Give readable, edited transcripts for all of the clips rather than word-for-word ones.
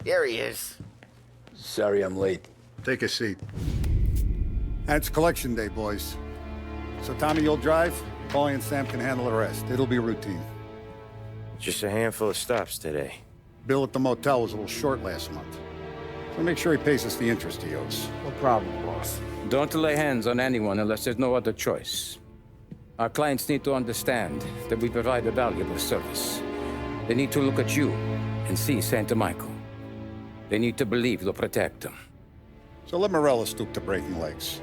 There he is. Sorry I'm late. Take a seat. And it's collection day, boys. So Tommy, you'll drive. Paulie and Sam can handle the rest. It'll be routine. Just a handful of stops today. Bill at the motel was a little short last month. So make sure he pays us the interest he owes. No problem, boss. Don't lay hands on anyone unless there's no other choice. Our clients need to understand that we provide a valuable service. They need to look at you and see Santa Michael. They need to believe you'll protect them. So let Morella stoop to breaking legs.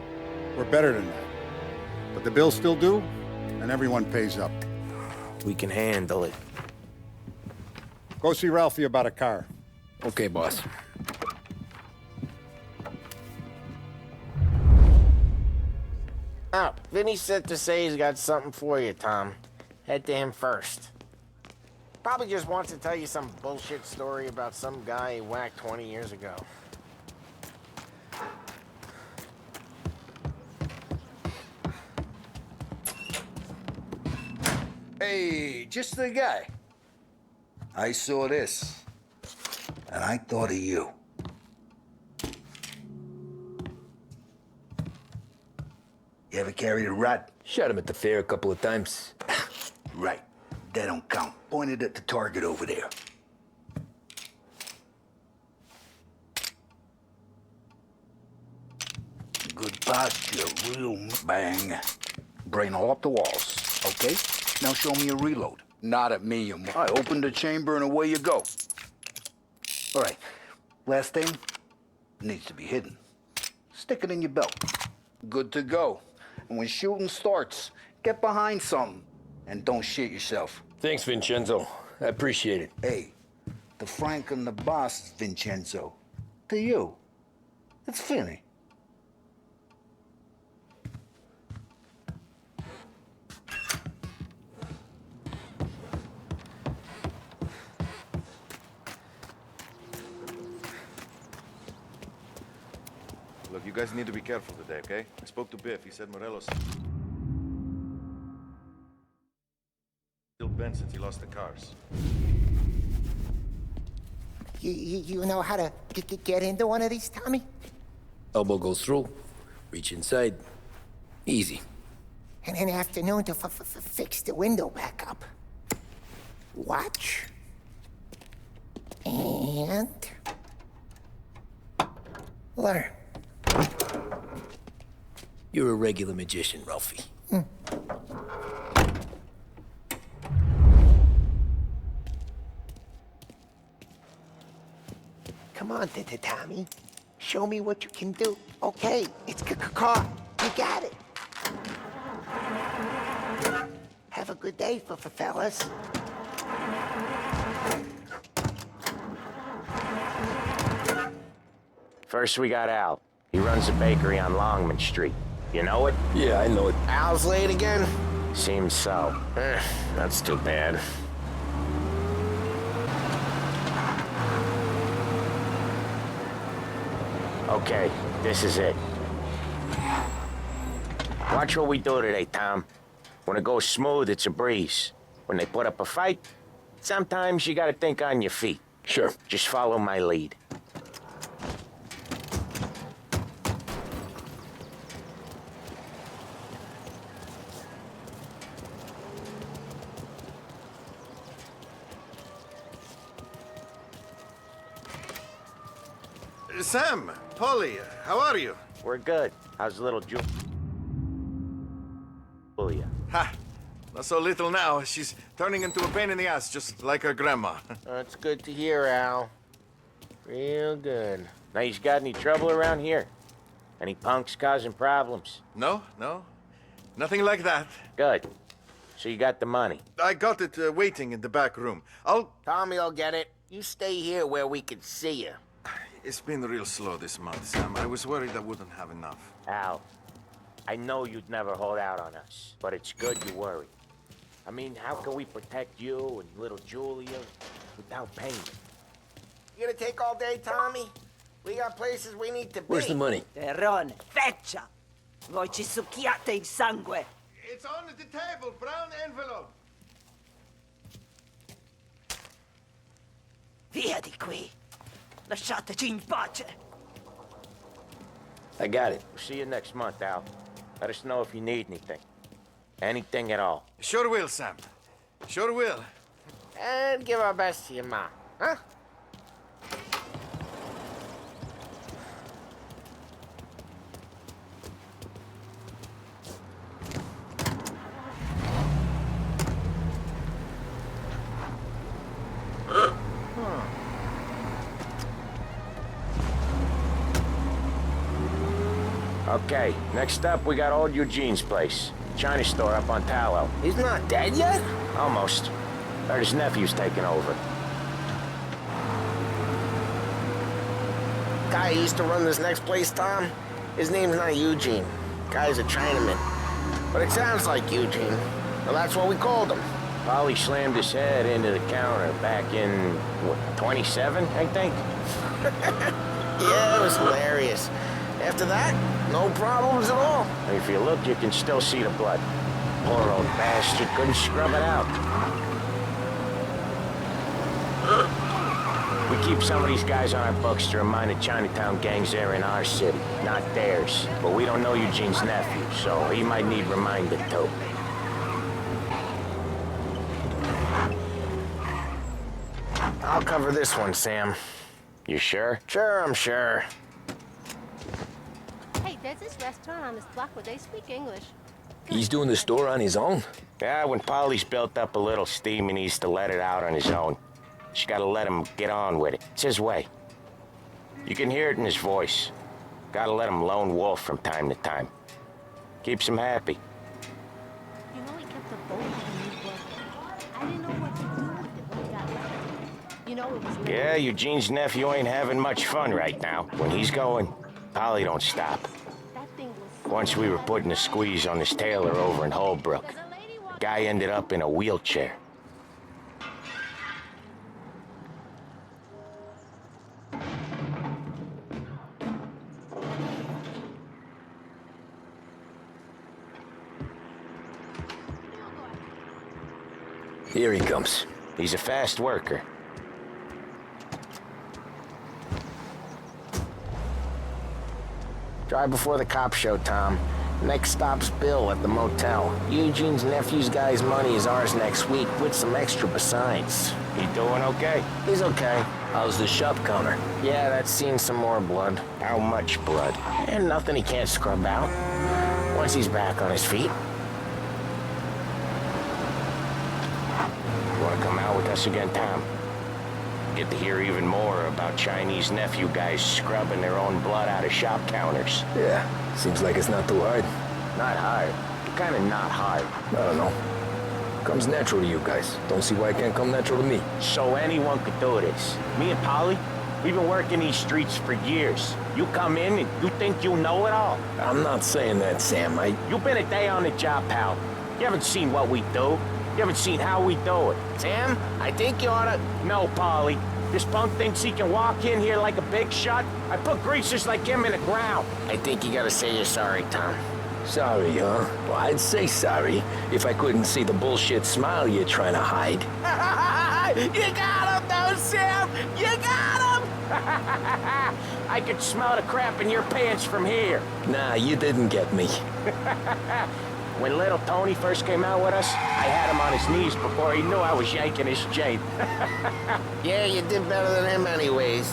We're better than that. But the bill's still due, and everyone pays up. We can handle it. Go see Ralphie about a car. Okay, boss. Oh, Vinny said to say he's got something for you, Tom. Head to him first. Probably just wants to tell you some bullshit story about some guy he whacked 20 years ago. Hey, just the guy. I saw this, and I thought of you. You ever carried a rat? Shot him at the fair a couple of times. Right. That don't count. Pointed at the target over there. Good posture, real bang. Brain all up the walls, okay? Now show me a reload. Not at me, I open the chamber and away you go. All right, last thing, needs to be hidden. Stick it in your belt. Good to go. And when shooting starts, get behind something and don't shit yourself. Thanks, Vincenzo. I appreciate it. Hey, the Frank and the boss, Vincenzo. To you, it's Vinny. Look, you guys need to be careful today, okay? I spoke to Biff. He said Morelos still bent since he lost the cars. You know how to get into one of these, Tommy? Elbow goes through. Reach inside. Easy. And in the afternoon to fix the window back up. Watch. And... learn. You're a regular magician, Ralphie. Come on, Tommy. Show me what you can do. Okay, it's car. You got it. Have a good day, fellas. First, we got Al. He runs a bakery on Longman Street. You know it? Yeah, I know it. Al's late again? Seems so. That's too bad. Okay, this is it. Watch what we do today, Tom. When it goes smooth, it's a breeze. When they put up a fight, sometimes you gotta think on your feet. Sure. Just follow my lead. Sam, Polly, how are you? We're good. How's little Julia? Ha! Not so little now. She's turning into a pain in the ass, just like her grandma. That's good to hear, Al. Real good. Now, you got any trouble around here? Any punks causing problems? No, no. Nothing like that. Good. So you got the money. I got it waiting in the back room. Tommy will get it. You stay here where we can see you. It's been real slow this month, Sam. I was worried I wouldn't have enough. Al, I know you'd never hold out on us, but it's good you worry. I mean, how can we protect you and little Julia without payment? You gonna take all day, Tommy? We got places we need to be. Where's the money? Terrone, feccia! Voi ci succhiate il sangue! It's on the table, brown envelope. Via di qui! Lasciateci in pace. I got it. See you next month, Al. Let us know if you need anything. Anything at all. Sure will, Sam. Sure will. And give our best to your mom, huh? Okay, next up, we got old Eugene's place. China store up on Tallow. He's not dead yet? Almost. Heard his nephew's taking over. Guy who used to run this next place, Tom, his name's not Eugene. Guy's a Chinaman. But it sounds like Eugene. Well, that's what we called him. Polly slammed his head into the counter back in, what, 27, I think? Yeah, it was hilarious. After that, no problems at all. If you look, you can still see the blood. Poor old bastard couldn't scrub it out. We keep some of these guys on our books to remind the Chinatown gangs they're in our city, not theirs. But we don't know Eugene's nephew, so he might need reminded too. I'll cover this one, Sam. You sure? Sure, I'm sure. Hey, there's this restaurant on this block where they speak English. He's doing the store on his own? Yeah, when Polly's built up a little steam, he needs to let it out on his own. Just gotta let him get on with it. It's his way. You can hear it in his voice. Gotta let him lone wolf from time to time. Keeps him happy. You know he kept a boat on his boat. I didn't know what to do with it when he got left. You know it was... Yeah, Eugene's nephew ain't having much fun right now. When he's going, Polly don't stop. That thing was... Once we were putting a squeeze on this tailor over in Holbrook. The guy ended up in a wheelchair. Here he comes. He's a fast worker. Drive before the cops show, Tom. Next stop's Bill at the motel. Eugene's nephew's guy's money is ours next week, with some extra besides. He doing okay? He's okay. How's the shop counter? Yeah, that's seen some more blood. How much blood? And nothing he can't scrub out. Once he's back on his feet. You wanna come out with us again, Tom? Get to hear even more about Chinese nephew guys scrubbing their own blood out of shop counters. Yeah, seems like it's not too hard. Not hard. Kinda not hard. I don't know. Comes natural to you guys. Don't see why it can't come natural to me. So anyone could do this. Me and Polly, we've been working these streets for years. You come in and you think you know it all. I'm not saying that, Sam. You've been a day on the job, pal. You haven't seen what we do. You haven't seen how we do it. Sam, I think you oughta... No, Polly. This punk thinks he can walk in here like a big shot. I put greasers like him in the ground. I think you gotta say you're sorry, Tom. Sorry, huh? Well, I'd say sorry if I couldn't see the bullshit smile you're trying to hide. You got him, though, Sam! You got him! I could smell the crap in your pants from here. Nah, you didn't get me. When little Tony first came out with us, I had him on his knees before he knew I was yanking his chain. Yeah, you did better than him anyways.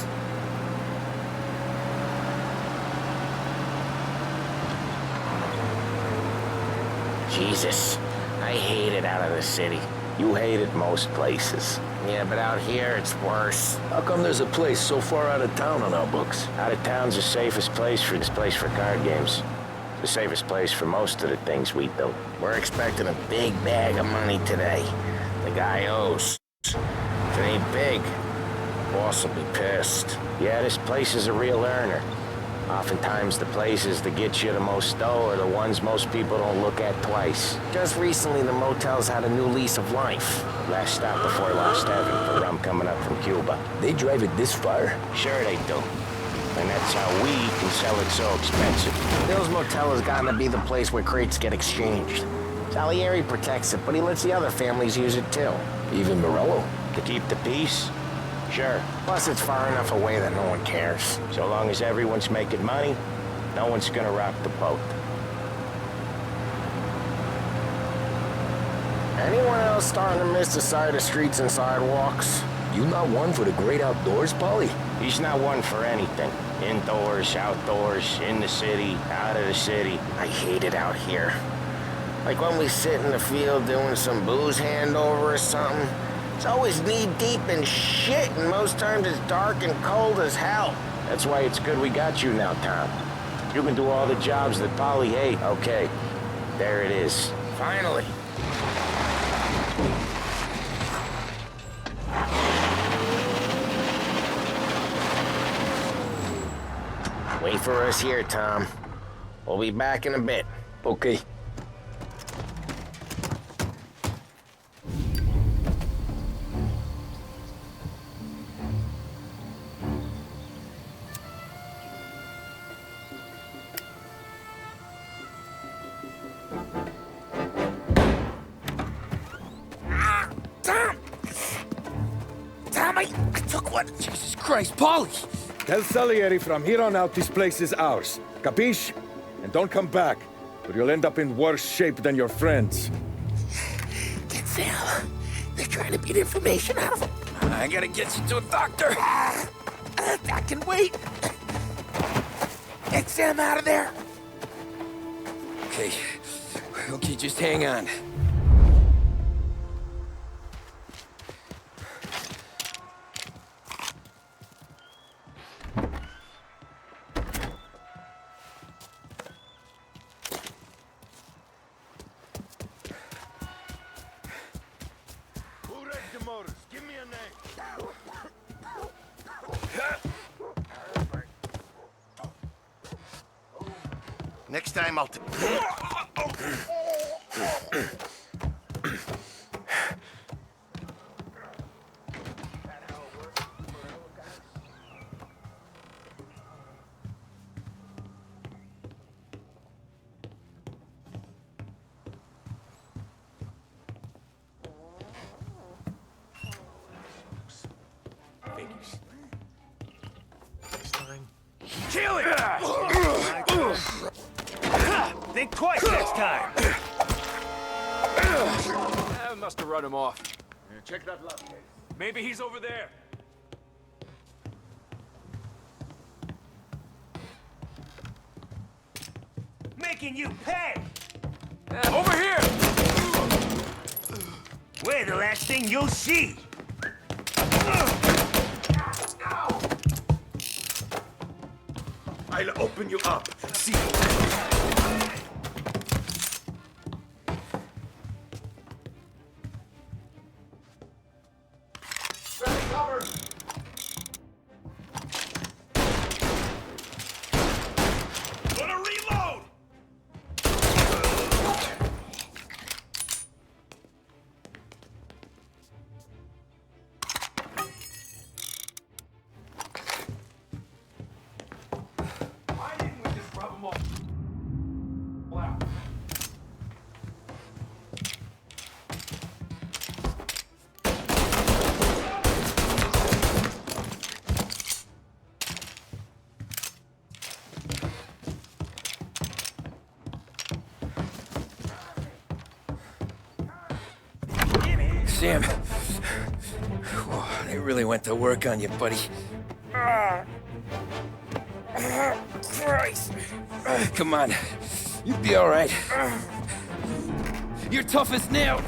Jesus, I hate it out of the city. You hate it most places. Yeah, but out here, it's worse. How come there's a place so far out of town on our books? Out of town's the safest place for card games. The safest place for most of the things we do. We're expecting a big bag of money today. The guy owes. If it ain't big, boss will be pissed. Yeah, this place is a real earner. Oftentimes the places that get you the most dough are the ones most people don't look at twice. Just recently, the motel's had a new lease of life. Last stop before Lost Heaven for rum coming up from Cuba. They drive it this far? Sure they do. And that's how we can sell it so expensive. Bill's Motel has gotten to be the place where crates get exchanged. Salieri protects it, but he lets the other families use it too. Even Morello? To keep the peace? Sure. Plus, it's far enough away that no one cares. So long as everyone's making money, no one's gonna rock the boat. Anyone else starting to miss the sight of streets and sidewalks? You not one for the great outdoors, Polly? He's not one for anything. Indoors, outdoors, in the city, out of the city. I hate it out here. Like when we sit in the field doing some booze handover or something. It's always knee-deep in shit, and most times it's dark and cold as hell. That's why it's good we got you now, Tom. You can do all the jobs that Polly hates. Okay, there it is. Finally. Wait for us here, Tom. We'll be back in a bit. Okay. Jesus Christ, Polly! Tell Salieri from here on out this place is ours. Capiche? And don't come back, or you'll end up in worse shape than your friends. Get Sam. They're trying to beat information out of him. I gotta get you to a doctor. I can wait. Get Sam out of there. Okay. Okay, just hang on. Give me a name. Next time I'll... Kill him! Think twice next time! I must have run him off. Check that left case. Maybe he's over there. Making you pay! Over here! We're the last thing you'll see! I'll open you up. See. Cover. Gonna reload! Why didn't we just rub him off? Wow. Sam. Whoa, they really went to work on you, buddy. Christ. Come on. You'll be all right. You're tough as nails.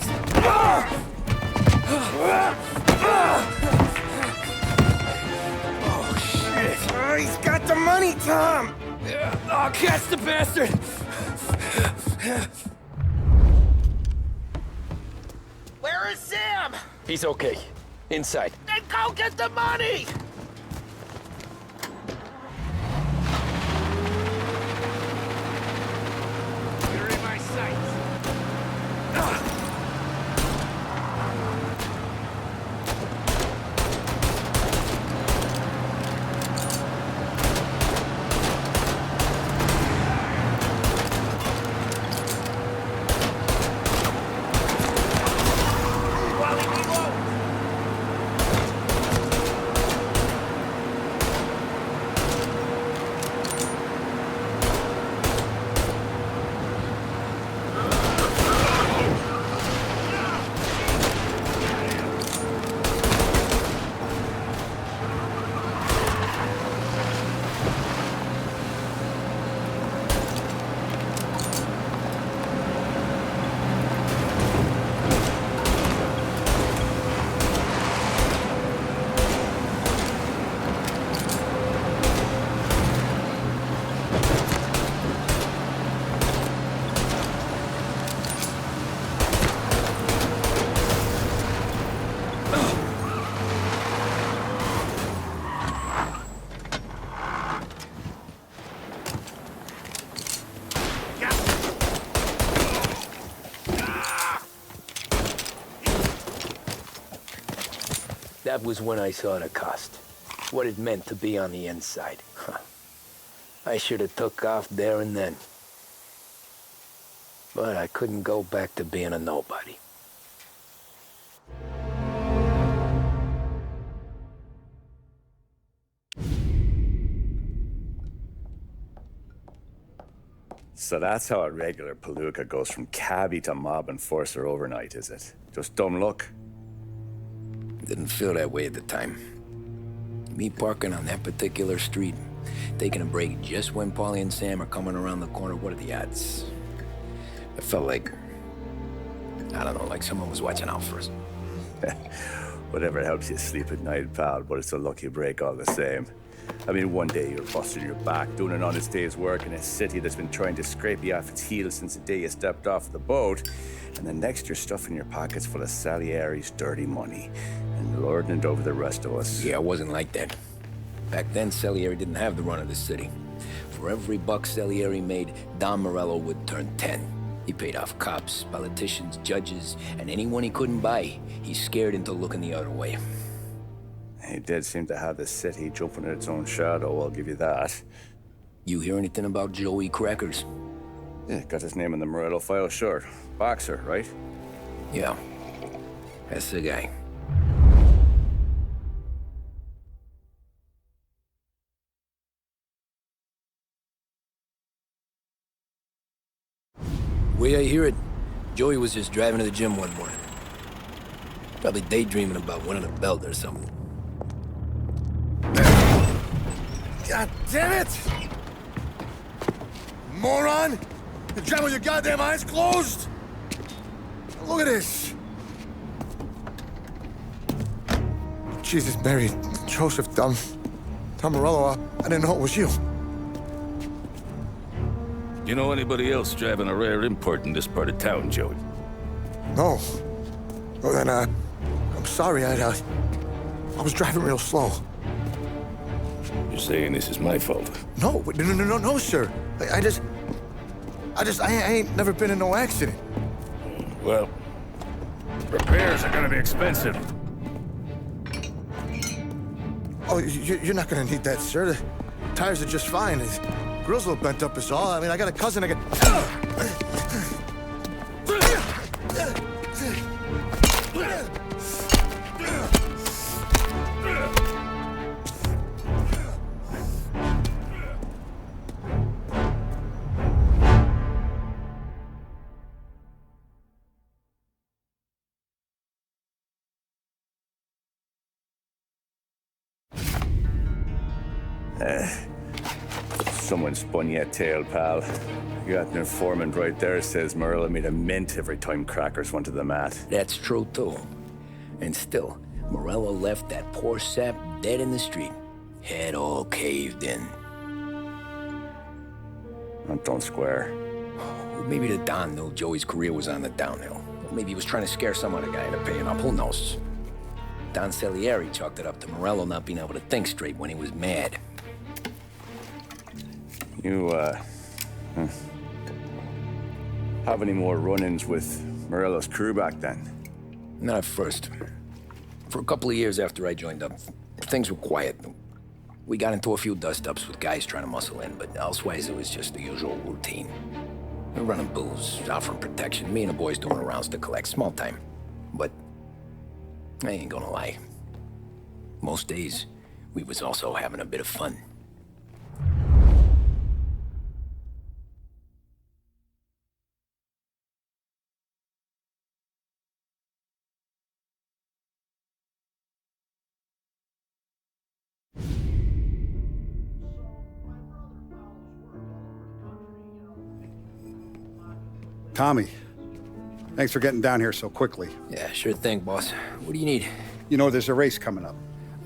Oh, shit. Oh, he's got the money, Tom! Oh, catch the bastard! Where is Sam? He's okay. Inside. Then go get the money! You're in my sights. While he reloads. That was when I saw the cost. What it meant to be on the inside. Huh. I should have took off there and then. But I couldn't go back to being a nobody. So that's how a regular palooka goes from cabbie to mob enforcer overnight, is it? Just dumb luck? Didn't feel that way at the time. Me parking on that particular street, taking a break just when Paulie and Sam are coming around the corner, what are the odds? It felt like, I don't know, like someone was watching out for us. Whatever helps you sleep at night, pal, but it's a lucky break all the same. I mean, one day you're busting your back, doing an honest day's work in a city that's been trying to scrape you off its heels since the day you stepped off the boat, and the next you're stuffing your pockets full of Salieri's dirty money and lording it over the rest of us. Yeah, it wasn't like that. Back then, Salieri didn't have the run of the city. For every buck Salieri made, Don Morello would turn 10. He paid off cops, politicians, judges, and anyone he couldn't buy, he scared into looking the other way. He did seem to have the city jumping at its own shadow, I'll give you that. You hear anything about Joey Crackers? Yeah, got his name in the Morello file, sure. Boxer, right? Yeah, that's the guy. Way I hear it, Joey was just driving to the gym one morning. Probably daydreaming about winning a belt or something. God damn it! Moron! You drive with your goddamn eyes closed? Look at this! Jesus, Mary, Joseph, Tom Morello, I didn't know it was you. You know anybody else driving a rare import in this part of town, Joey? No. Well, then, I'm sorry, I was driving real slow. You're saying this is my fault? No, sir. I ain't never been in no accident. Well, repairs are gonna be expensive. Oh, you're not gonna need that, sir. The tires are just fine. The grill's a little bent up is all. I mean, I got a cousin I can... Someone spun you a tale, pal. You got an informant right there says Morello made a mint every time Crackers went to the mat. That's true, too. And still, Morello left that poor sap dead in the street. Head all caved in. Don't square. Maybe the Don knew Joey's career was on the downhill. Maybe he was trying to scare some other guy into paying up. Who knows? Don Salieri chalked it up to Morello not being able to think straight when he was mad. You, have any more run-ins with Morello's crew back then? Not at first. For a couple of years after I joined up, things were quiet. We got into a few dust-ups with guys trying to muscle in, but elsewise it was just the usual routine. We're running booze, offering protection, me and the boys doing the rounds to collect, small time. But I ain't gonna lie. Most days, we was also having a bit of fun. Tommy, thanks for getting down here so quickly. Yeah, sure thing, boss. What do you need? You know, there's a race coming up.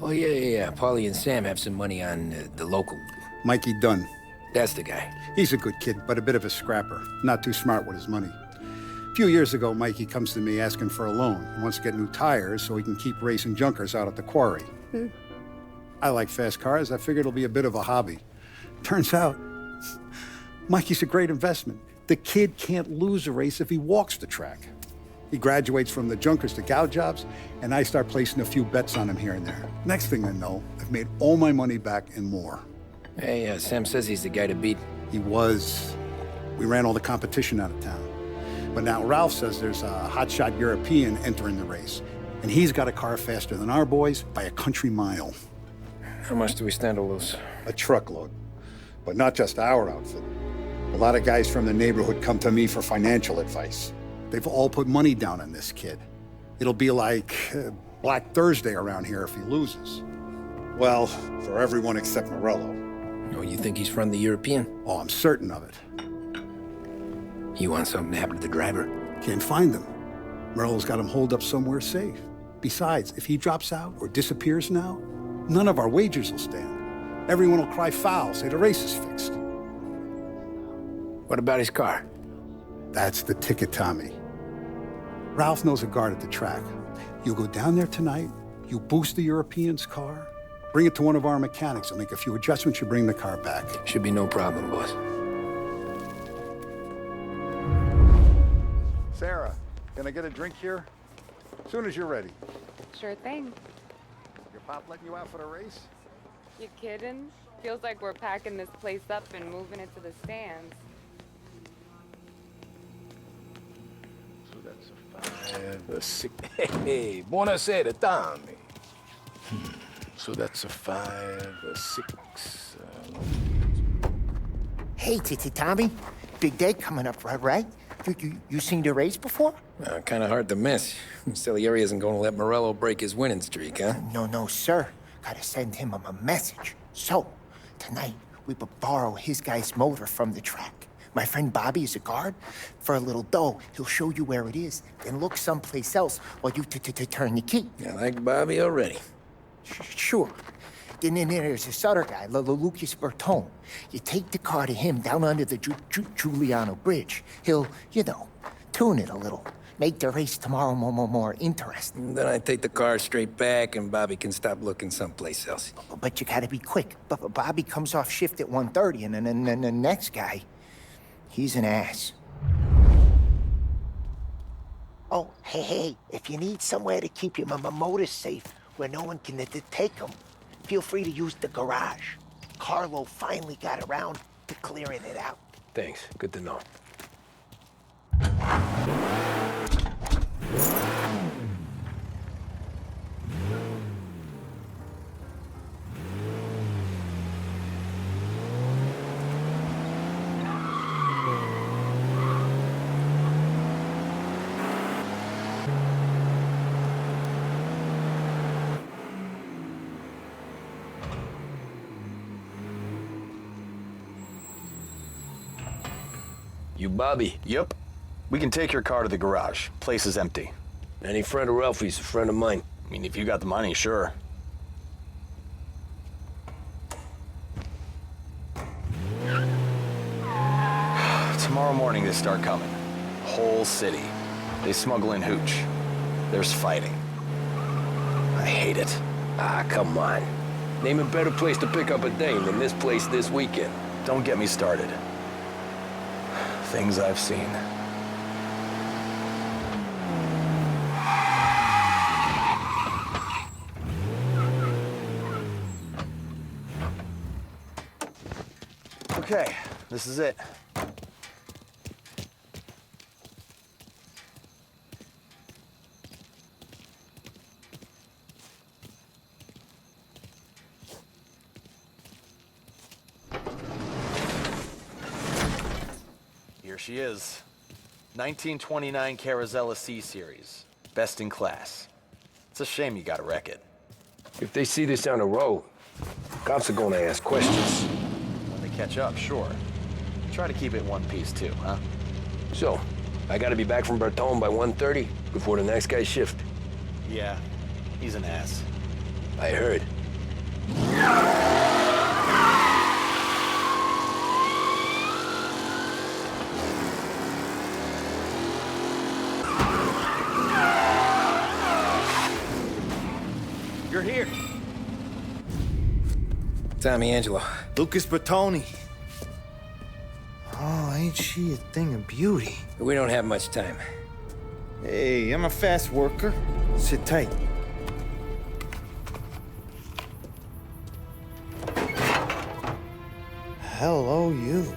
Oh, yeah. Paulie and Sam have some money on the local... Mikey Dunn. That's the guy. He's a good kid, but a bit of a scrapper. Not too smart with his money. A few years ago, Mikey comes to me asking for a loan. He wants to get new tires so he can keep racing junkers out at the quarry. I like fast cars. I figured it'll be a bit of a hobby. Turns out, Mikey's a great investment. The kid can't lose a race if he walks the track. He graduates from the junkers to gal jobs, and I start placing a few bets on him here and there. Next thing I know, I've made all my money back and more. Hey, Sam says he's the guy to beat. He was. We ran all the competition out of town. But now Ralph says there's a hotshot European entering the race, and he's got a car faster than our boys by a country mile. How much do we stand to lose? A truckload. But not just our outfit. A lot of guys from the neighborhood come to me for financial advice. They've all put money down on this kid. It'll be like Black Thursday around here if he loses. Well, for everyone except Morello. Oh, you think he's from the European? Oh, I'm certain of it. You want something to happen to the driver? Can't find him. Morello's got him holed up somewhere safe. Besides, if he drops out or disappears now, none of our wagers will stand. Everyone will cry foul, say the race is fixed. What about his car? That's the ticket, Tommy. Ralph knows a guard at the track. You go down there tonight, you boost the European's car, bring it to one of our mechanics, and make a few adjustments, you bring the car back. Should be no problem, boss. Sarah, can I get a drink here? As soon as you're ready. Sure thing. Your pop letting you out for the race? You kidding? Feels like we're packing this place up and moving it to the stands. So that's a 5, a 6. Hey, buonasera, Tommy. So that's a 5, a 6. Hey, Tommy. Big day coming up, right? You seen the race before? Kind of hard to miss. Salieri isn't going to let Morello break his winning streak, huh? No, sir. Gotta send him a message. So, tonight, we borrow his guy's motor from the track. My friend Bobby is a guard. For a little dough, he'll show you where it is, then look someplace else while you turn the key. I like Bobby already. Sure. Then there's this other guy, Lucas Bertone. You take the car to him down under the Giuliano Bridge. He'll, tune it a little. Make the race tomorrow more interesting. Then I take the car straight back and Bobby can stop looking someplace else. But you gotta be quick. Bobby comes off shift at 1:30, and then the next guy, he's an ass. Oh, hey, if you need somewhere to keep your motor safe where no one can take them, feel free to use the garage. Carlo finally got around to clearing it out. Thanks. Good to know. You Bobby? Yep. We can take your car to the garage. Place is empty. Any friend of Ralphie's, a friend of mine. I mean, if you got the money, sure. Tomorrow morning they start coming. Whole city. They smuggle in hooch. There's fighting. I hate it. Ah, come on. Name a better place to pick up a dame than this place this weekend. Don't get me started. Things I've seen. Okay, this is it. Here she is. 1929 Carazella C Series. Best in class. It's a shame you gotta wreck it. If they see this on the road, cops are gonna ask questions. When they catch up, sure. Try to keep it one piece too, huh? So, I gotta be back from Bertone by 1:30 before the next guy's shift. Yeah, he's an ass. I heard. You're here. Tommy Angelo. Lucas Bertoni. Oh, ain't she a thing of beauty? We don't have much time. Hey, I'm a fast worker. Sit tight. Hello, you.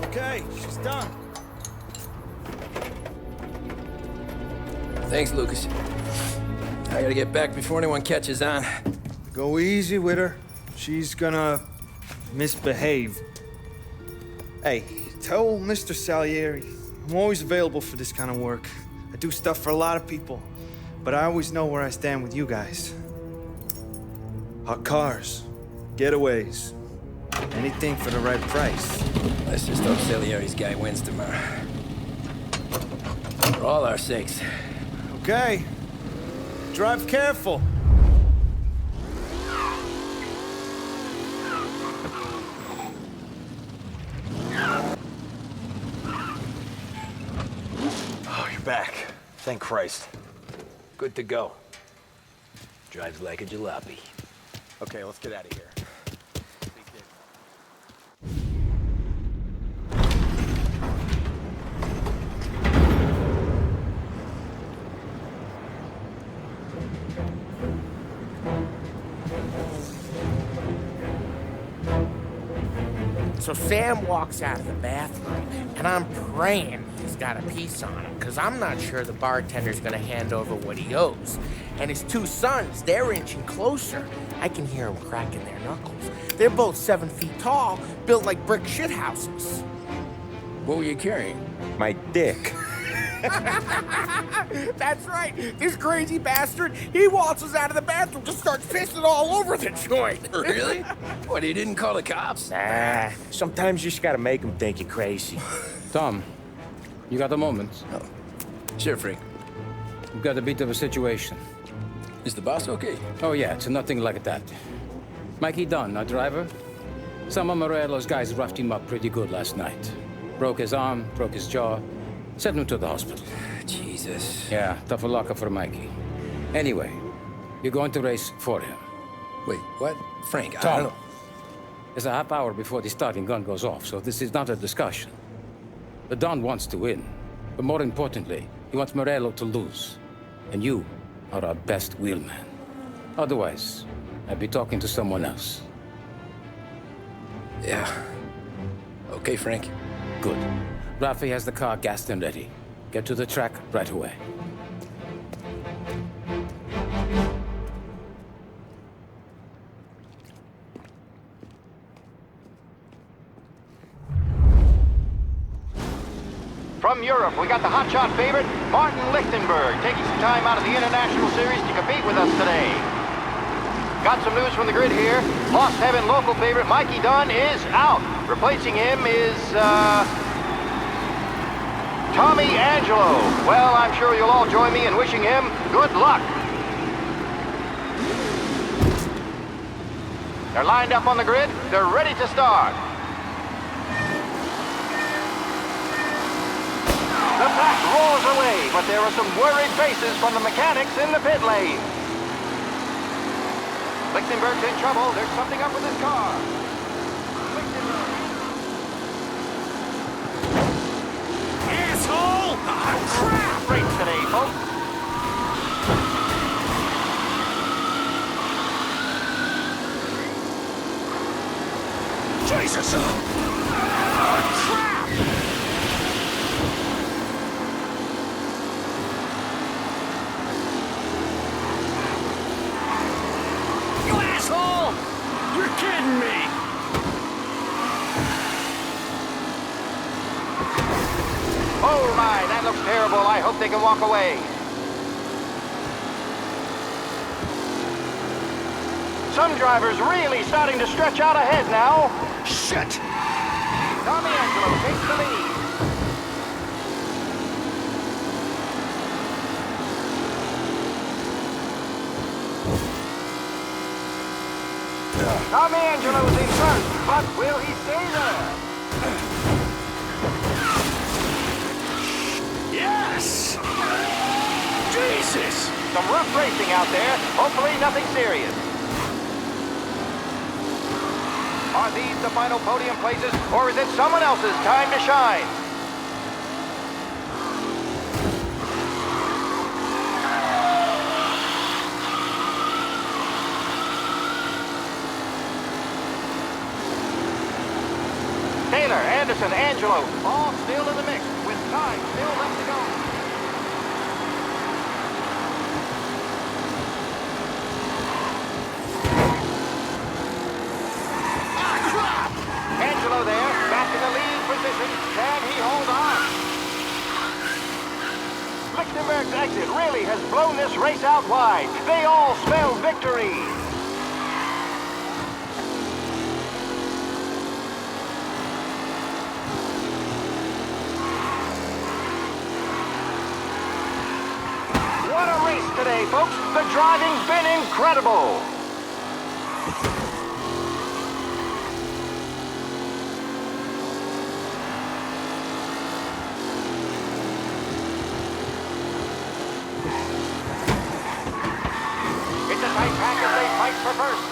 Okay, she's done. Thanks, Lucas. I gotta get back before anyone catches on. Go easy with her. She's gonna misbehave. Hey, tell Mr. Salieri I'm always available for this kind of work. I do stuff for a lot of people, but I always know where I stand with you guys. Hot cars, getaways, anything for the right price. Let's just hope Salieri's guy wins tomorrow. For all our sakes. Okay. Drive careful. Oh, you're back. Thank Christ. Good to go. Drives like a jalopy. Okay, let's get out of here. So Sam walks out of the bathroom, and I'm praying he's got a piece on him, because I'm not sure the bartender's gonna hand over what he owes. And his two sons, they're inching closer. I can hear them cracking their knuckles. They're both 7 feet tall, built like brick shithouses. What were you carrying? My dick. That's right. This crazy bastard, he waltzes out of the bathroom, just starts pissing all over the joint. Really? What, he didn't call the cops? Nah, sometimes you just gotta make them think you're crazy. Tom, you got a moment? Oh. Sure, Frank. We've got a bit of a situation. Is the boss okay? Oh, yeah, it's nothing like that. Mikey Dunn, our driver. Some of Morello's guys roughed him up pretty good last night. Broke his arm, broke his jaw. Sent him to the hospital. Jesus. Yeah, tough luck for Mikey. Anyway, you're going to race for him. Wait, what? Frank, Tom, I don't know. it's a half hour before the starting gun goes off, so this is not a discussion. The Don wants to win, but more importantly, he wants Morello to lose. And you are our best wheelman. Otherwise, I'd be talking to someone else. Yeah. Okay, Frank. Good. Rafi has the car gassed and ready. Get to the track right away. From Europe, we got the hotshot favorite, Martin Lichtenberg, taking some time out of the International Series to compete with us today. Got some news from the grid here. Lost Heaven local favorite Mikey Dunn is out. Replacing him is, Tommy Angelo. Well, I'm sure you'll all join me in wishing him good luck. They're lined up on the grid. They're ready to start. The pack roars away, but there are some worried faces from the mechanics in the pit lane. Lichtenberg's in trouble. There's something up with his car. Asshole! Oh, crap! Race today, folks. Jesus! Oh, crap! You asshole! You're kidding me! Oh my, that looks terrible. I hope they can walk away. Some drivers really starting to stretch out ahead now. Shit! Tommy Angelo takes the lead. Tommy Angelo's in front, but will he stay there? Yes! Jesus! Some rough racing out there. Hopefully nothing serious. Are these the final podium places, or is it someone else's time to shine? Taylor, Anderson, Angelo, all still in the mix, with time still left to go. Angelo there, back in the lead position. Can he hold on? Lichtenberg's exit really has blown this race out wide. They all spell victory. What a race today, folks. The driving's been incredible. It's a tight pack as they fight for first.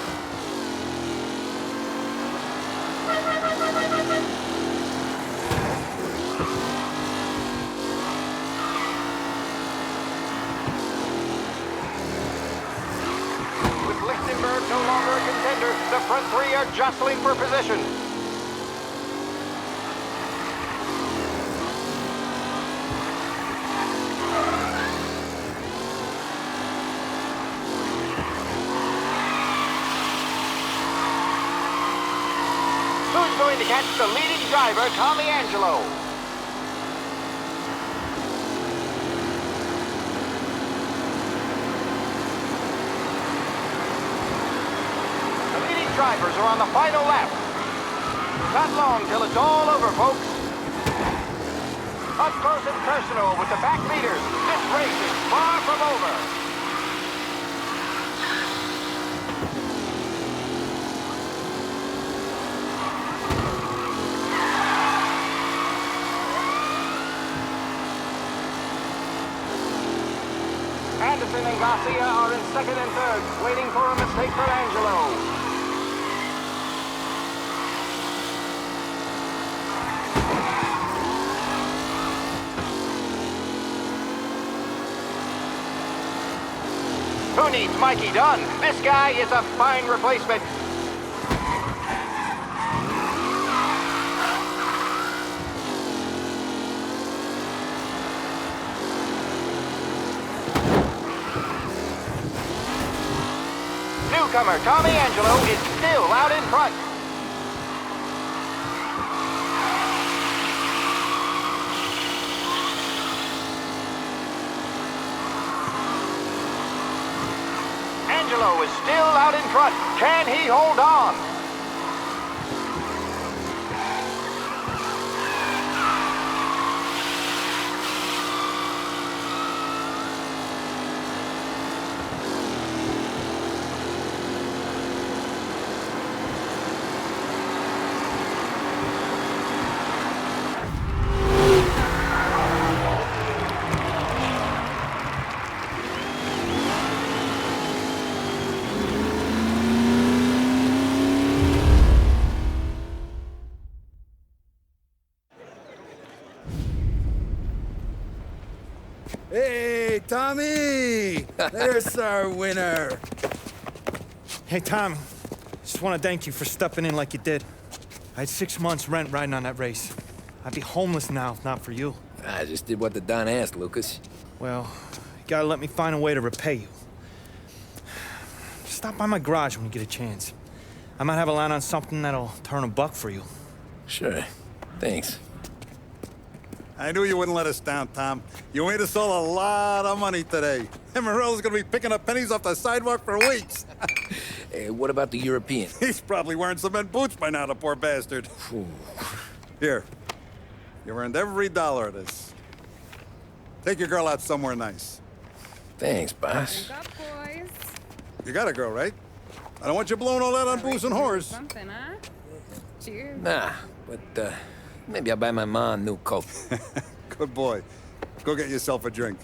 With Lichtenberg no longer a contender, the front three are jostling for position. Who's going to catch the leading driver, Tommy Angelo? The leading drivers are on the final lap. Not long till it's all over, folks. Up close and personal with the back leaders. This race is far from over. Anderson and Garcia are in second and third, waiting for a mistake from Angelo. Who needs Mikey Dunn? This guy is a fine replacement. Newcomer Tommy Angelo is still out in front. Angelo is still out in front. Can he hold on? Hey, Tommy! There's our winner. Hey, Tom. Just want to thank you for stepping in like you did. I had 6 months rent riding on that race. I'd be homeless now if not for you. I just did what the Don asked, Lucas. Well, you gotta let me find a way to repay you. Stop by my garage when you get a chance. I might have a line on something that'll turn a buck for you. Sure. Thanks. I knew you wouldn't let us down, Tom. You made us all a lot of money today. And Morello's gonna be picking up pennies off the sidewalk for weeks. Hey, what about the European? He's probably wearing cement boots by now, the poor bastard. Here. You earned every dollar of this. Take your girl out somewhere nice. Thanks, boss. Drink up, boys. You got a girl, right? I don't want you blowing all that on booze and whores. Something, huh? Cheers. Nah, but maybe I'll buy my mom a new coat. Good boy. Go get yourself a drink.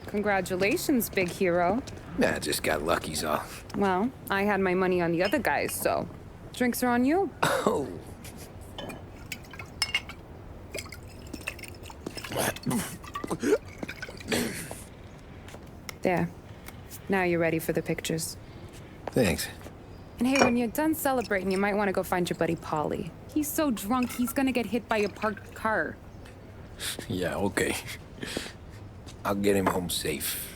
Congratulations, big hero. Nah, just got lucky's all. Well, I had my money on the other guys, so drinks are on you. Oh. There. Now you're ready for the pictures. Thanks. And hey, when you're done celebrating, you might want to go find your buddy Polly. He's so drunk, he's gonna get hit by a parked car. Yeah, okay. I'll get him home safe.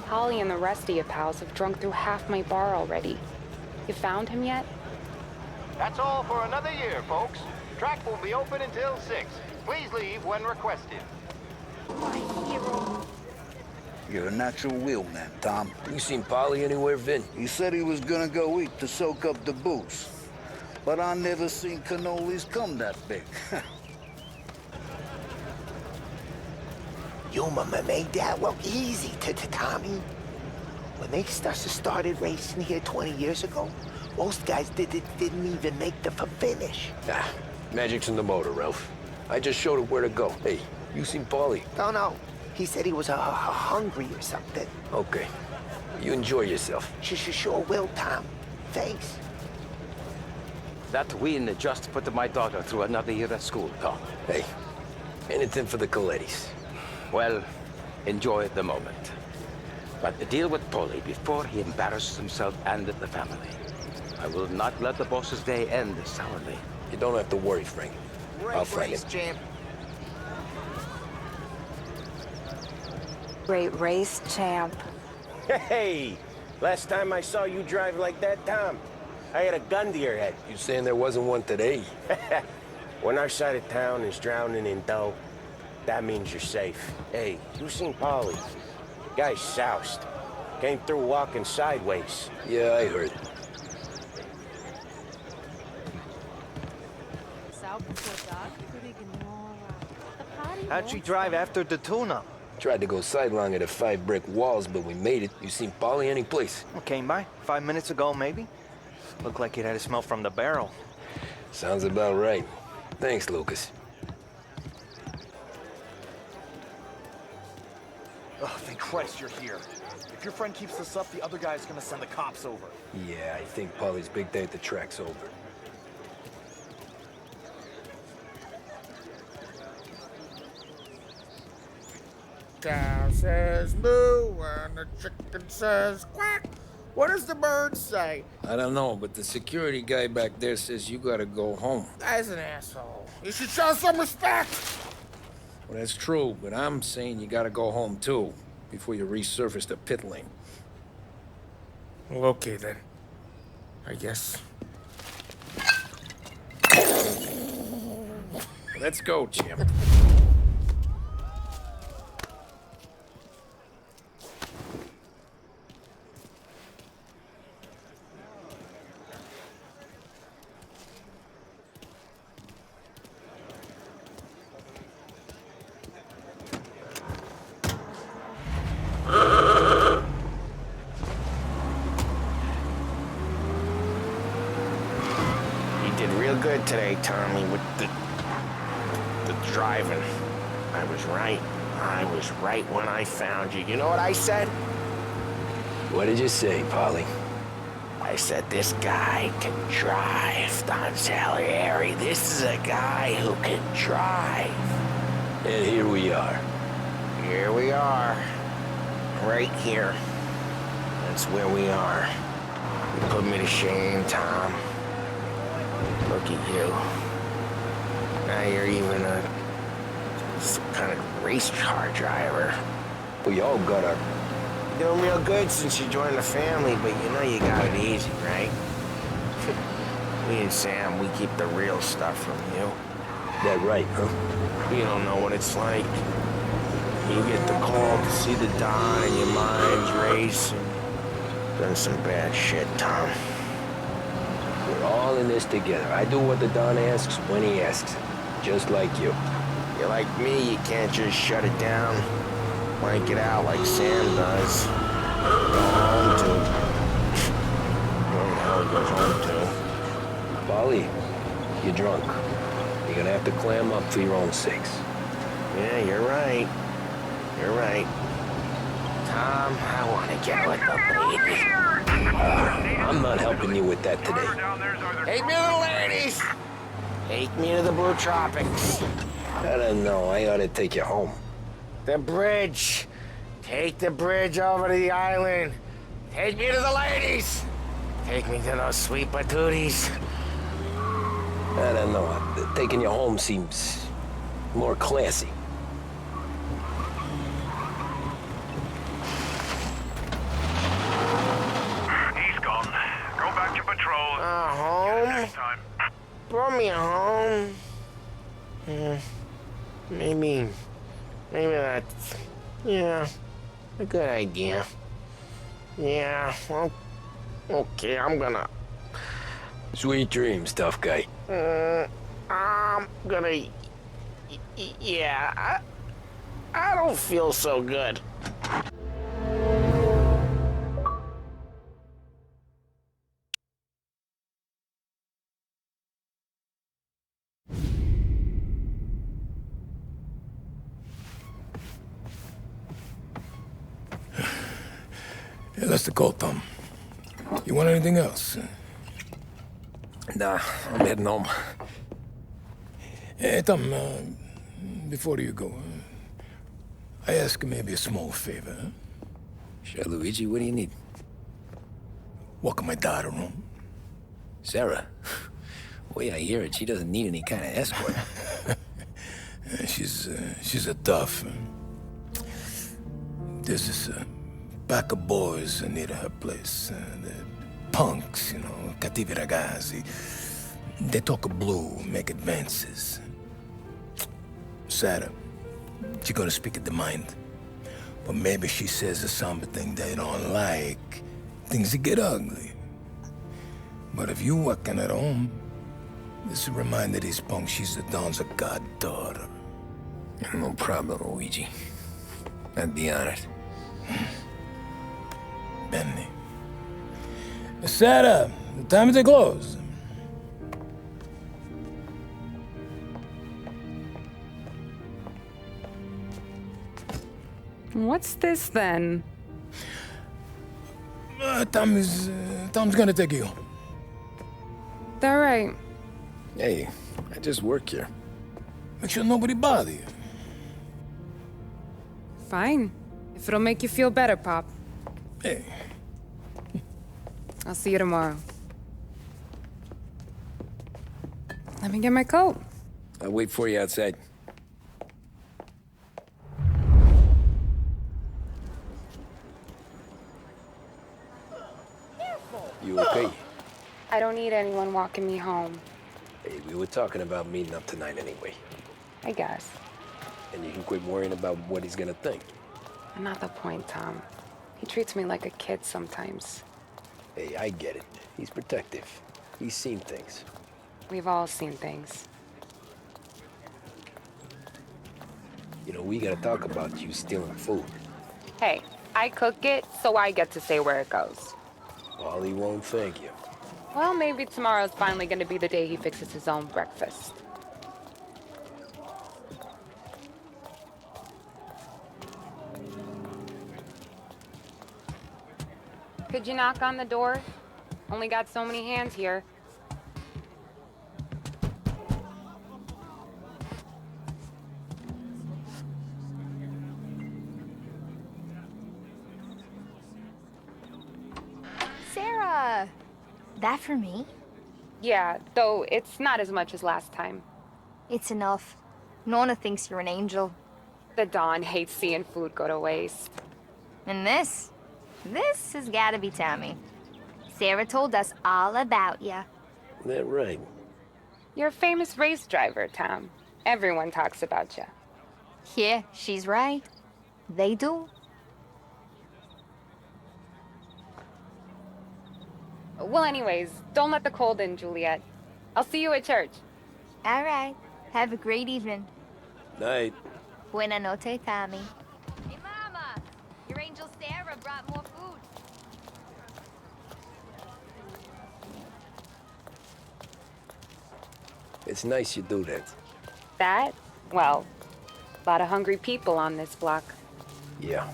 Holly and the rest of your pals have drunk through half my bar already. You found him yet? That's all for another year, folks. Track will be open until 6. Please leave when requested. My hero. You're a natural wheelman, Tom. You seen Polly anywhere, Vin? He said he was gonna go eat to soak up the booze. But I never seen cannolis come that big. You made that look easy to Tommy. When they started racing here 20 years ago, most guys didn't even make the finish. Ah, magic's in the motor, Ralph. I just showed it where to go. Hey, you seen Paulie? No. He said he was hungry or something. Okay. You enjoy yourself. Sure will, Tom. Thanks. That win just put my daughter through another year at school, Tom. Hey, anything for the Colettis. Well, enjoy the moment. But deal with Polly before he embarrasses himself and the family. I will not let the boss's day end sourly. You don't have to worry, Frank. I'll find him. champ. Great race, champ. Hey, last time I saw you drive like that, Tom, I had a gun to your head. You saying there wasn't one today? When our side of town is drowning in dough, that means you're safe. Hey, you seen Polly? Guy's soused. Came through walking sideways. Yeah, I heard. How'd she drive after the tune-up? Tried to go sidelong at the 5 brick walls, but we made it. You seen Polly any place? Came by 5 minutes ago, maybe. Looked like it had a smell from the barrel. Sounds about right. Thanks, Lucas. Oh, thank Christ you're here. If your friend keeps this up, the other guy's gonna send the cops over. Yeah, I think Polly's big day at the track's over. Cow says moo and the chicken says quack. What does the bird say? I don't know, but the security guy back there says you gotta go home. Guy's an asshole. You should show some respect. Well, that's true, but I'm saying you gotta go home too, before you resurface the pit lane. Well, okay then. I guess. Let's go, champ. Good today, Tommy, with the driving. I was right. I was right when I found you. You know what I said? What did you say, Polly? I said, this guy can drive, Don Salieri. This is a guy who can drive. And here we are. Here we are. Right here. That's where we are. You put me to shame, Tom. Look at you. Now you're even some kind of race car driver. We all got our... You're doing real good since you joined the family, but you know you got it easy, right? Me and Sam, we keep the real stuff from you. That right, huh? You don't know what it's like. You get the call to see the Don and your mind's racing. Done some bad shit, Tom. We're all in this together. I do what the Don asks when he asks. Just like you. You're like me, you can't just shut it down. Blank it out like Sam does. Go home to... Where the hell he goes home to? Polly, you're drunk. You're gonna have to clam up for your own sakes. Yeah, you're right. You're right. Tom, I want to get with the lady. I'm not helping you with that today. Take me to the ladies! Take me to the Blue Tropics. I don't know. I ought to take you home. The bridge. Take the bridge over to the island. Take me to the ladies. Take me to those sweet patooties. I don't know. Taking you home seems more classy. He's gone. Go back to patrol. Home? Next time. Brought me home. Maybe that's, yeah, a good idea. Yeah, well, okay, I'm gonna... Sweet dreams, tough guy. I'm gonna... Yeah, I don't feel so good. Yeah, that's the call, Tom. You want anything else? Nah, I'm heading home. Hey, Tom, before you go, I ask maybe a small favor. Huh? Sure, Luigi, what do you need? Walk my daughter home. Sarah? Way I hear it, she doesn't need any kind of escort. She's a tough. There's this pack of boys near her place. The punks, you know, cattivi ragazzi. They talk blue, make advances. Sarah, she gonna speak at the mind. But maybe she says a something they don't like. Things that get ugly. But if you walking at home, this will remind these punks she's the Don's a goddaughter. No problem, Luigi. I'd be honored. Benny. Sarah, the time to close. What's this then? Tom's gonna take you. All right. Hey, I just work here. Make sure nobody bother you. Fine. If it'll make you feel better, Pop. Hey. I'll see you tomorrow. Let me get my coat. I'll wait for you outside. You okay? I don't need anyone walking me home. Hey, we were talking about meeting up tonight anyway. I guess. And you can quit worrying about what he's gonna think. Not the point, Tom. He treats me like a kid sometimes. Hey, I get it. He's protective. He's seen things. We've all seen things. You know, we gotta talk about you stealing food. Hey, I cook it, so I get to say where it goes. Ollie won't thank you. Well, maybe tomorrow's finally gonna be the day he fixes his own breakfast. Could you knock on the door? Only got so many hands here. Sarah! That for me? Yeah, though it's not as much as last time. It's enough. Nona thinks you're an angel. The Don hates seeing food go to waste. And this has gotta be Tommy. Sarah told us all about you. That right. You're a famous race driver, Tom. Everyone talks about you. Yeah, she's right. They do. Well, anyways, don't let the cold in, Juliet. I'll see you at church. All right. Have a great evening. Night. Buena noche, Tommy. Hey, Mama! Your angel Sarah brought more food. It's nice you do that. That? Well, a lot of hungry people on this block. Yeah.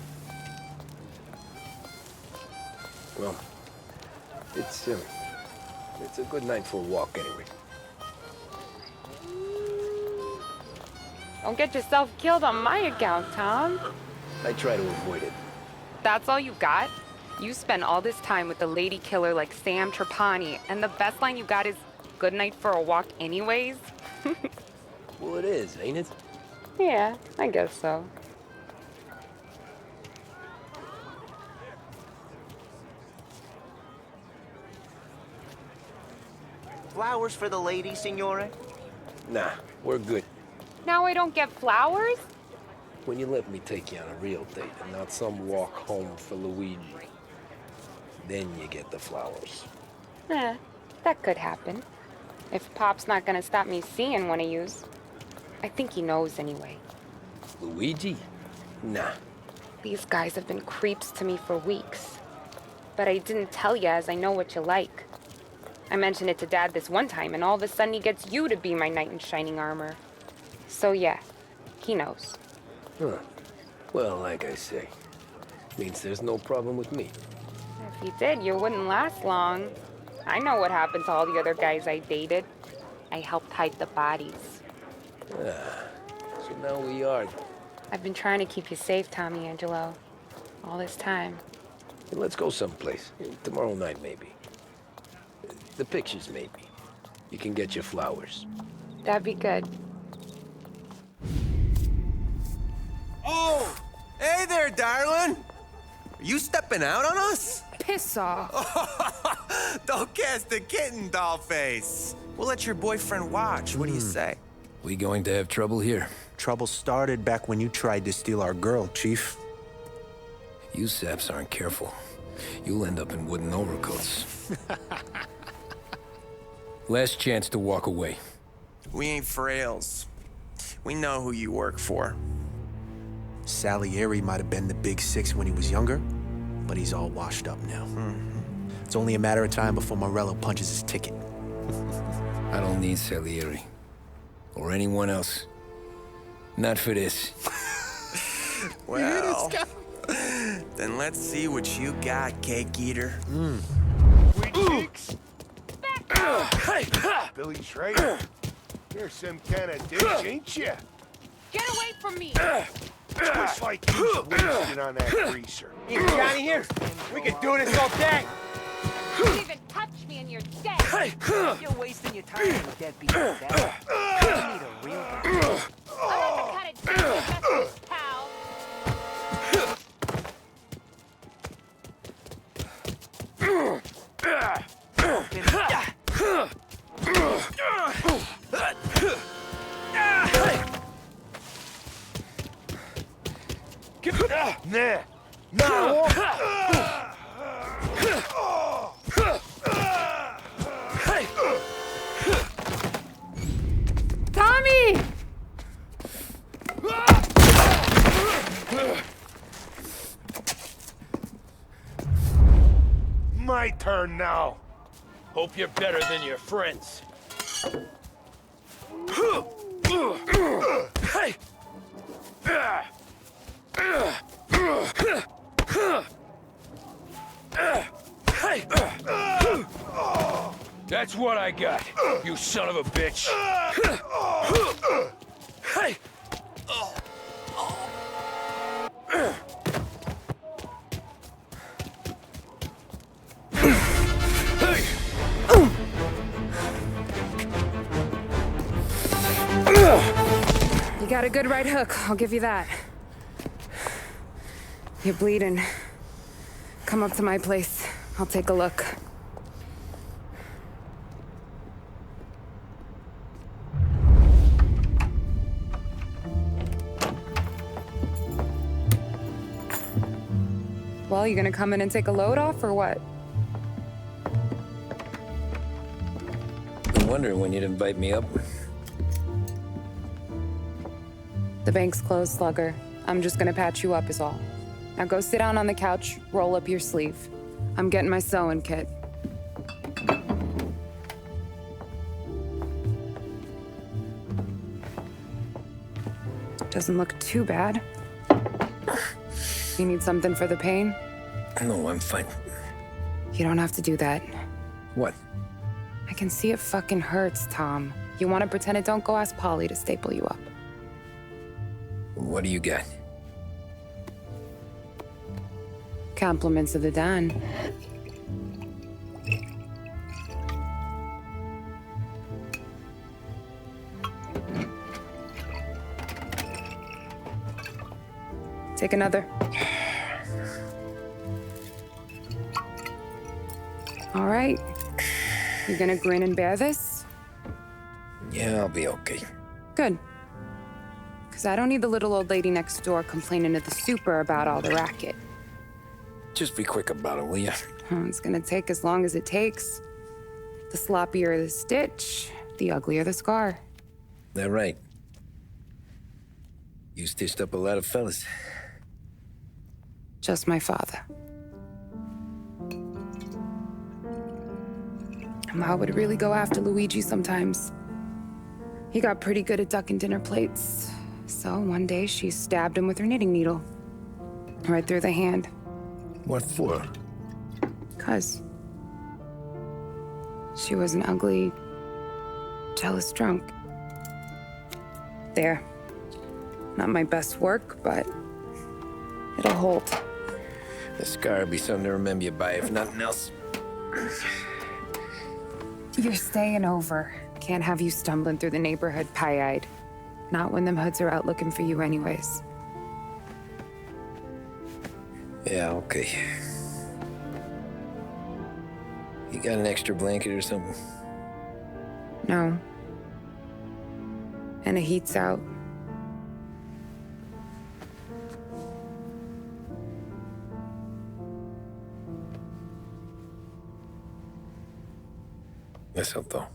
Well, it's a good night for a walk anyway. Don't get yourself killed on my account, Tom. I try to avoid it. That's all you got? You spend all this time with a lady killer like Sam Trapani, and the best line you got is, "Good night for a walk anyways"? Well, it is, ain't it? Yeah, I guess so. Flowers for the lady, Signore? Nah, we're good. Now I don't get flowers? When you let me take you on a real date and not some walk home for Luigi, then you get the flowers. That could happen. If Pop's not gonna stop me seeing one of yous. I think he knows anyway. Luigi? Nah. These guys have been creeps to me for weeks. But I didn't tell ya as I know what you like. I mentioned it to Dad this one time, and all of a sudden he gets you to be my knight in shining armor. So yeah, he knows. Huh. Well, like I say, means there's no problem with me. If he did, you wouldn't last long. I know what happened to all the other guys I dated. I helped hide the bodies. So now we are. I've been trying to keep you safe, Tommy Angelo. All this time. Hey, let's go someplace. Tomorrow night, maybe. The pictures, maybe. You can get your flowers. That'd be good. Oh! Hey there, darling! Are you stepping out on us? Piss off. Don't cast the kitten, dollface. We'll let your boyfriend watch. What do you say? We going to have trouble here? Trouble started back when you tried to steal our girl, Chief. You saps aren't careful. You'll end up in wooden overcoats. Last chance to walk away. We ain't frails. We know who you work for. Salieri might have been the big six when he was younger, but he's all washed up now. It's only a matter of time before Morello punches his ticket. I don't need Salieri. Or anyone else. Not for this. Well, then let's see what you got, cake eater. Sweet cheeks. Billy Schrader. You're some kind of dish, ain't ya? Get away from me! Just like you wasted on that greaser. Hey, Johnny here. We could do this all day. Don't even touch me and you're dead! You're wasting your time with deadbeat like that. You need a real guy. I'll have to cut it down, pal. Nah. No. Tommy! My turn now. Hope you're better than your friends. Hey! That's what I got, you son of a bitch. Hey! You got a good right hook, I'll give you that. You're bleeding. Come up to my place. I'll take a look. Well, you gonna come in and take a load off, or what? Been wondering when you'd invite me up. The bank's closed, Slugger. I'm just gonna patch you up is all. Now go sit down on the couch, roll up your sleeve. I'm getting my sewing kit. Doesn't look too bad. You need something for the pain? No, I'm fine. You don't have to do that. What? I can see it fucking hurts, Tom. You want to pretend it don't? Go ask Polly to staple you up. What do you got? Compliments of the Don. Take another. All right. You gonna grin and bear this? Yeah, I'll be okay. Good. Because I don't need the little old lady next door complaining to the super about all the racket. Just be quick about it, will ya? It's gonna take as long as it takes. The sloppier the stitch, the uglier the scar. That right. You stitched up a lot of fellas. Just my father. Ma would really go after Luigi sometimes. He got pretty good at ducking dinner plates. So one day she stabbed him with her knitting needle. Right through the hand. What for? 'Cause she was an ugly, jealous drunk. There. Not my best work, but it'll hold. The scar will be something to remember you by, if nothing else. You're staying over. Can't have you stumbling through the neighborhood pie-eyed. Not when them hoods are out looking for you anyways. Yeah, okay. You got an extra blanket or something? No. And the heat's out. Eso todo.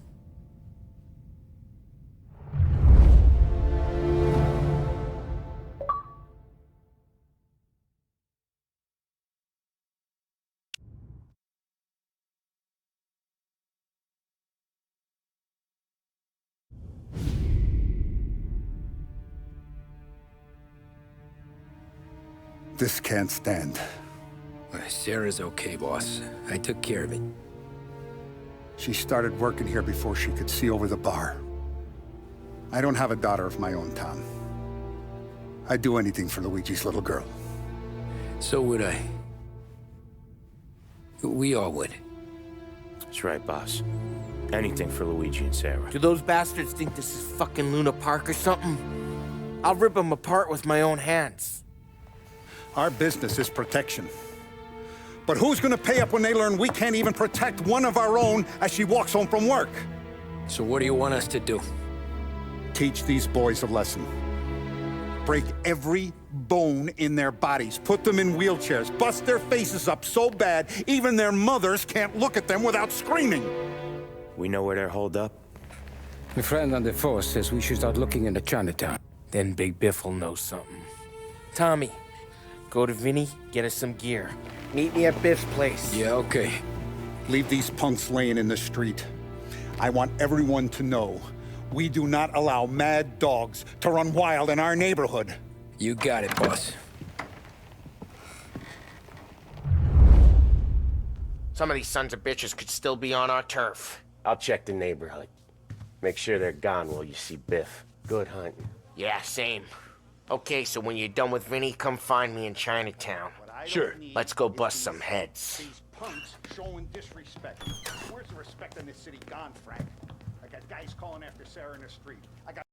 This can't stand. Sarah's okay, boss. I took care of it. She started working here before she could see over the bar. I don't have a daughter of my own, Tom. I'd do anything for Luigi's little girl. So would I. We all would. That's right, boss. Anything for Luigi and Sarah. Do those bastards think this is fucking Luna Park or something? I'll rip them apart with my own hands. Our business is protection. But who's gonna pay up when they learn we can't even protect one of our own as she walks home from work? So what do you want us to do? Teach these boys a lesson. Break every bone in their bodies. Put them in wheelchairs. Bust their faces up so bad, even their mothers can't look at them without screaming. We know where they're holed up? My friend on the force says we should start looking into Chinatown. Then Big Biff will know something. Tommy, go to Vinny, get us some gear. Meet me at Biff's place. Yeah, okay. Leave these punks laying in the street. I want everyone to know we do not allow mad dogs to run wild in our neighborhood. You got it, boss. Some of these sons of bitches could still be on our turf. I'll check the neighborhood. Make sure they're gone while you see Biff. Good hunting. Yeah, same. Okay, so when you're done with Vinny, come find me in Chinatown. Sure. Let's go bust some heads. These punks showing disrespect. Where's the respect in this city gone, Frank? I got guys calling after Sarah in the street. I got